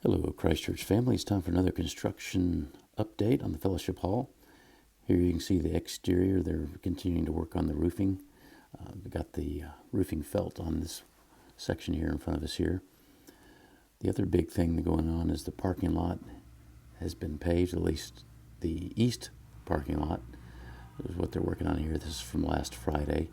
Hello, Christchurch family. It's time for another construction update on the Fellowship Hall. Here you can see the exterior. They're continuing to work on the roofing. We've got the roofing felt on this section here in front of us here. The other big thing going on is the parking lot has been paved, at least the east parking lot. This is what they're working on here. This is from last Friday.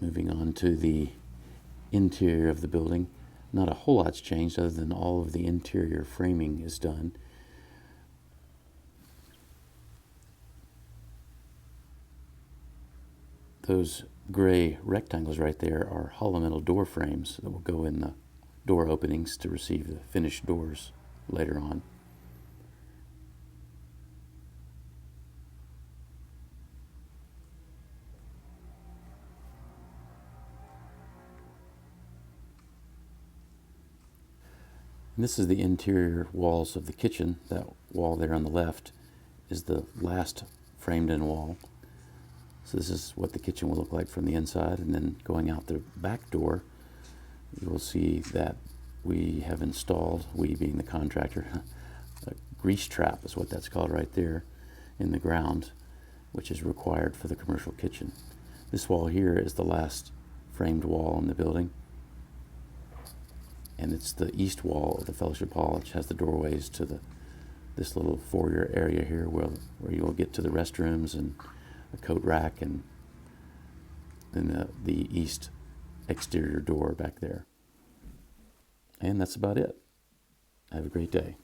Moving on to the interior of the building, not a whole lot's changed other than all of the interior framing is done. Those gray rectangles right there are hollow metal door frames that will go in the door openings to receive the finished doors later on. And this is the interior walls of the kitchen. That wall there on the left is the last framed-in wall. So this is what the kitchen will look like from the inside. And then going out the back door, you will see that we have installed, we being the contractor, a grease trap is what that's called right there in the ground, which is required for the commercial kitchen. This wall here is the last framed wall in the building. And it's the east wall of the Fellowship Hall, which has the doorways to this little foyer area here where you will get to the restrooms and a coat rack and then the east exterior door back there. And that's about it. Have a great day.